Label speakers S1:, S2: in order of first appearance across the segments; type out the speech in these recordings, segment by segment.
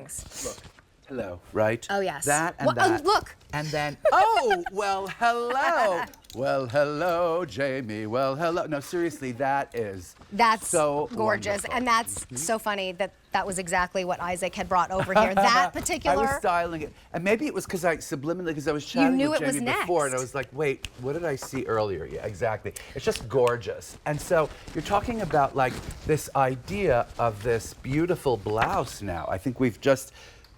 S1: things.
S2: Look. Hello, right?
S1: Oh, yes.
S2: That and
S1: well,
S2: that.
S1: Look.
S2: And then, oh, well, hello. Well, hello, Jamie. Well, hello. No, seriously, that's so
S1: gorgeous.
S2: wonderful.
S1: And that's so funny that was exactly what Isaac had brought over here. That particular.
S2: I was styling it. And maybe it was because I subliminally, because I was chatting with Jamie before, and I was like, wait, what did I see earlier? Yeah, exactly. It's just gorgeous. And so you're talking about like this idea of this beautiful blouse now. I think we've just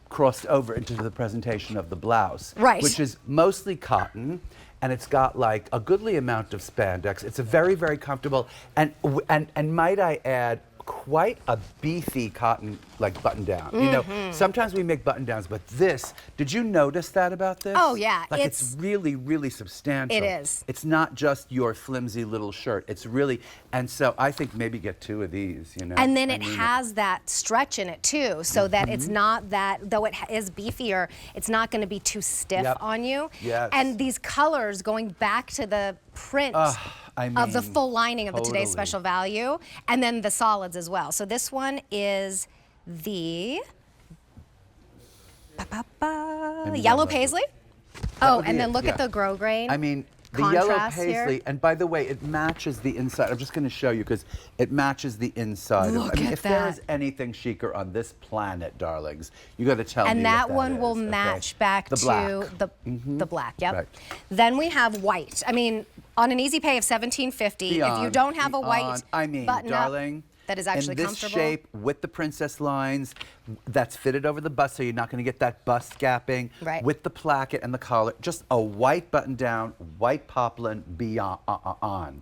S2: crossed over into the presentation of the blouse,
S1: right,
S2: which is mostly cotton, and it's got like a goodly amount of spandex. It's a very, very comfortable, and might I add, quite a beefy cotton like button down. You know, sometimes we make button downs, but this, did you notice that about this?
S1: Oh yeah,
S2: like it's really, really substantial.
S1: It is.
S2: It's not just your flimsy little shirt. It's really, and so I think maybe get 2 of these, you know.
S1: And then it has that stretch in it too, so that it's not that, though it is beefier, it's not going to be too stiff on you.
S2: Yes.
S1: And these colors, going back to the print of the full lining of the Today's Special Value, and then the solids as well. So this one is the yellow paisley. Oh, and then look at the grosgrain.
S2: I mean, the yellow paisley, here. And by the way, it matches the inside. I'm just going to show you because it matches the inside.
S1: Look
S2: I mean,
S1: at
S2: if
S1: that.
S2: there is anything chicer on this planet, darlings, you got to tell me.
S1: And
S2: that
S1: one will
S2: is,
S1: match back
S2: the
S1: to
S2: black.
S1: the black. Yep.
S2: Right.
S1: Then we have white. I mean, on an easy pay of $17.50, if you don't have a white button
S2: darling,
S1: up that is actually
S2: in this
S1: comfortable.
S2: shape with the princess lines, that's fitted over the bust, so you're not going to get that bust gapping.
S1: Right.
S2: With the placket and the collar, just a white button down, white poplin beyond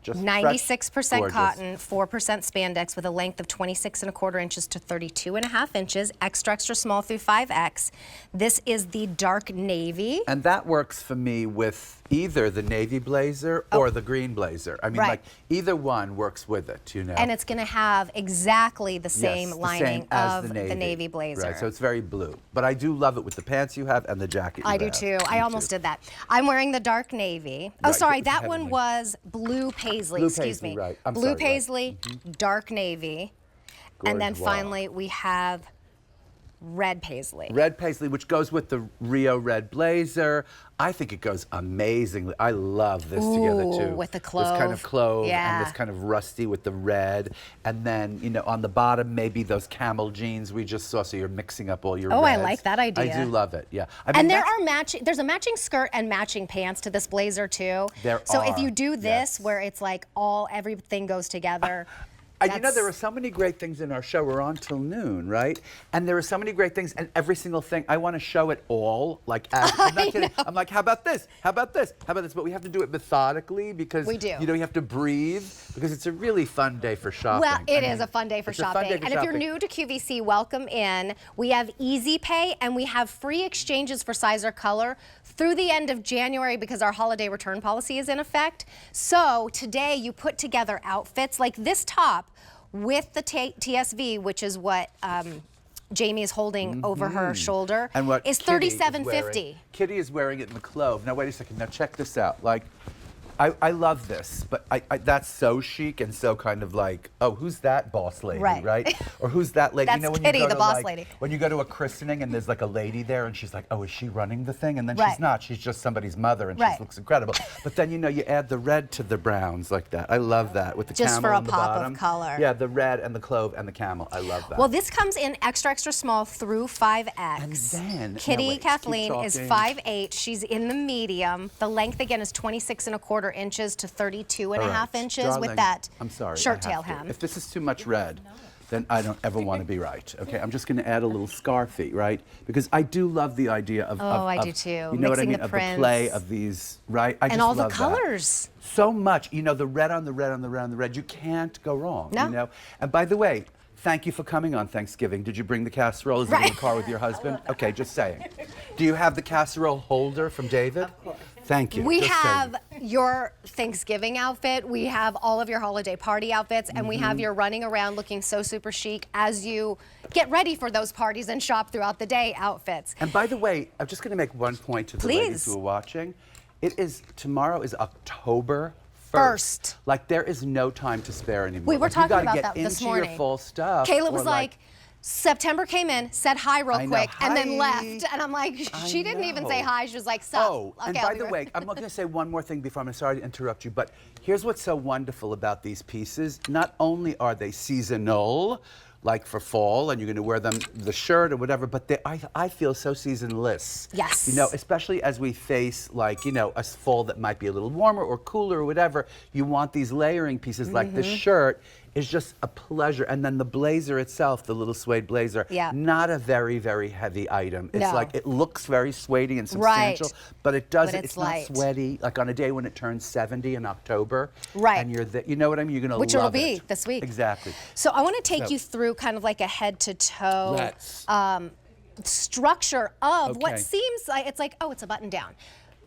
S2: just
S1: 96% cotton, 4% spandex, with a length of 26¼ inches to 32½ inches, extra small through 5X. This is the dark navy.
S2: And that works for me with either the navy blazer or the green blazer. I mean, like either one works with it, you know.
S1: And it's going to have exactly the same lining of the navy blazer.
S2: Right, so it's very blue. But I do love it with the pants you have and the jacket you have.
S1: I do too. I almost did that. I'm wearing the dark navy. Oh, sorry, that one was blue paisley. Excuse me.
S2: Right. I'm
S1: blue
S2: sorry,
S1: paisley, dark navy, and then finally we have red paisley.
S2: Red paisley, which goes with the Rio red blazer. I think it goes amazingly. I love this together too.
S1: With the clove.
S2: This kind of clove and this kind of rusty with the red. And then, you know, on the bottom, maybe those camel jeans we just saw, so you're mixing up all your reds.
S1: I like that idea.
S2: I do love it, yeah. I mean,
S1: and there's a matching skirt and matching pants to this blazer too. So if you do this, where it's like everything goes together.
S2: You know, there are so many great things in our show. We're on till noon, right? And there are so many great things, and every single thing, I want to show it all. Like, I'm not kidding. I'm like, how about this? How about this? How about this? But we have to do it methodically because you know, you have to breathe, because it's a really fun day for shopping.
S1: Well, it is a fun day for shopping. And if you're new to QVC, welcome in. We have easy pay and we have free exchanges for size or color through the end of January, because our holiday return policy is in effect. So today you put together outfits like this top with the TSV, which is what Jamie is holding over her shoulder,
S2: and what
S1: is $37.50.
S2: Kitty is wearing it in the clove. Now wait a second. Now check this out. Like, I love this, but that's so chic and so kind of like, oh, who's that boss lady, right? Or who's that lady?
S1: That's
S2: you know, when
S1: Kitty,
S2: you go
S1: the
S2: to,
S1: boss lady.
S2: When you go to a christening and there's like a lady there and she's like, oh, is she running the thing? And then she's not. She's just somebody's mother, and she looks incredible. But then, you know, you add the red to the browns like that. I love that with the
S1: just
S2: camel
S1: for a
S2: on the
S1: pop
S2: bottom.
S1: of color.
S2: Yeah, the red and the clove and the camel. I love that.
S1: Well, this comes in extra small through 5X.
S2: And then,
S1: Kitty Kathleen is 5'8". She's in the medium. The length again is 26¼ inches to 32½ inches,
S2: darling,
S1: with that
S2: shirt
S1: tail hem.
S2: If this is too much red, then I don't ever want to be right. Okay, I'm just going to add a little scarfy, right? Because I do love the idea of
S1: I do too.
S2: You know what I mean? Of the play of these, right? I just
S1: all
S2: love
S1: the colors.
S2: That. So much. You know, the red on the red on the red on the red. You can't go wrong.
S1: No.
S2: You know. And by the way, thank you for coming on Thanksgiving. Did you bring the casserole? Is it in the car with your husband? Okay, just saying. Do you have the casserole holder from David? Of course. Thank you.
S1: We have your Thanksgiving outfit, we have all of your holiday party outfits, and we have your running around looking so super chic as you get ready for those parties and shop throughout the day outfits.
S2: And by the way, I'm just going to make one point to the ladies who are watching. Tomorrow is October 1st. Like, there is no time to spare anymore.
S1: We were talking about
S2: you
S1: that
S2: get
S1: this
S2: into
S1: morning.
S2: Your full stuff.
S1: Kayla was like, September came in, said hi real quick, and then
S2: Hi.
S1: left. And I'm like, she didn't even say hi. She was like, so.
S2: Oh, and by the way, I'm going to say one more thing before I'm sorry to interrupt you, but here's what's so wonderful about these pieces. Not only are they seasonal, like for fall, and you're going to wear them, the shirt or whatever, but I feel so seasonless.
S1: Yes.
S2: You know, especially as we face, like, you know, a fall that might be a little warmer or cooler or whatever, you want these layering pieces. Like this shirt is just a pleasure. And then the blazer itself, the little suede blazer, not a very, very heavy item. It's like, it looks very suede and substantial, but it doesn't, it's not sweaty. Like on a day when it turns 70 in October, and you're you know what I mean? You're going to love it.
S1: Which it'll be this week.
S2: Exactly.
S1: So I want to take you through kind of like a head to toe structure of what seems like, it's like, oh, it's a button down.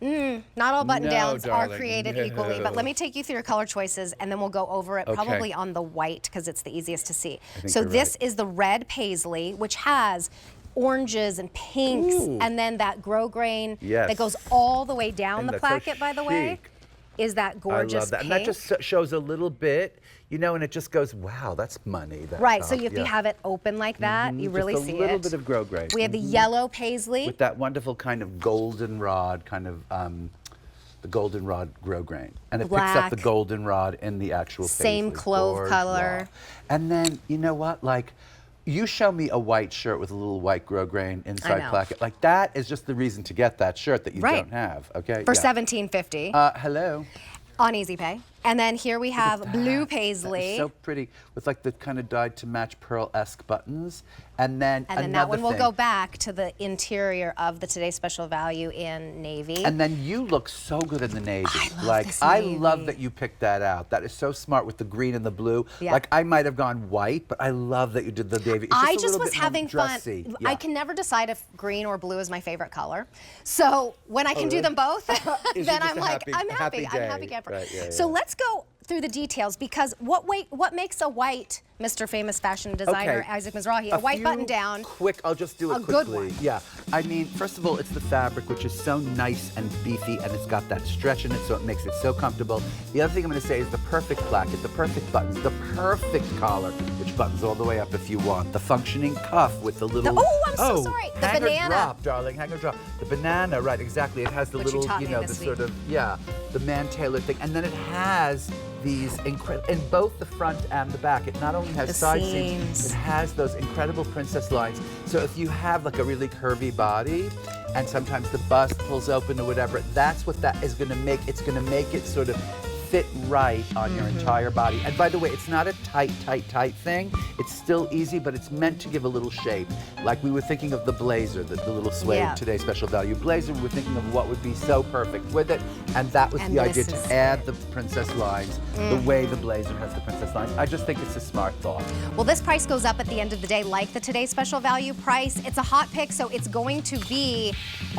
S1: Not all button downs are created equally, but let me take you through your color choices and then we'll go over it probably on the white because it's the easiest to see. So this is the red paisley, which has oranges and pinks and then that grosgrain that goes all the way down the placket, by the way, is that gorgeous
S2: I love that.
S1: pink.
S2: And that just shows a little bit, you know, and it just goes, wow, that's money. That
S1: so if you have it open like that, you really see it.
S2: Just a little bit of grosgrain.
S1: We have the yellow paisley.
S2: With that wonderful kind of goldenrod, kind of the goldenrod grosgrain. And it picks up the goldenrod in the actual paisley.
S1: Same clove color.
S2: And then, you know what, like, you show me a white shirt with a little white grosgrain inside placket. Like, that is just the reason to get that shirt that you don't have, okay?
S1: For $17.50.
S2: Hello.
S1: On Easy Pay. And then here we have blue paisley.
S2: So pretty, with like the kind of dyed to match pearl-esque buttons. And then
S1: that one will go back to the interior of the Today's Special Value in navy.
S2: And then you look so good in the navy.
S1: I
S2: love that you picked that out. That is so smart with the green and the blue. Like, I might have gone white, but I love that you did the navy. It's
S1: I just was having fun. I can never decide if green or blue is my favorite color. So when I can do them both, then I'm like, I'm happy. I'm happy camper. So let's go through the details, because what makes a white Mr. Famous Fashion Designer Isaac Mizrahi, a white button down?
S2: I'll just do it quickly.
S1: Good one.
S2: Yeah, I mean, first of all, it's the fabric, which is so nice and beefy, and it's got that stretch in it, so it makes it so comfortable. The other thing I'm going to say is the perfect placket, the perfect buttons, the perfect collar, which buttons all the way up if you want. The functioning cuff with the little.
S1: I'm so sorry. The
S2: hanger
S1: banana.
S2: drop, darling, hanger drop. The banana, right? Exactly. It has the little, you know, the sort of the man Taylor thing, and then it has these incredible, in both the front and the back. It not only has side seams, it has those incredible princess lines. So if you have like a really curvy body, and sometimes the bust pulls open or whatever, that's what that is going to make. It's going to make it sort of fit right on your entire body. And by the way, it's not a tight thing. It's still easy, but it's meant to give a little shape. Like we were thinking of the blazer, the little suede Today's Special Value blazer. We were thinking of what would be so perfect with it, and that was the idea, to add the princess lines the way the blazer has the princess lines. I just think it's a smart thought.
S1: Well, this price goes up at the end of the day, like the Today's Special Value price. It's a hot pick, so it's going to be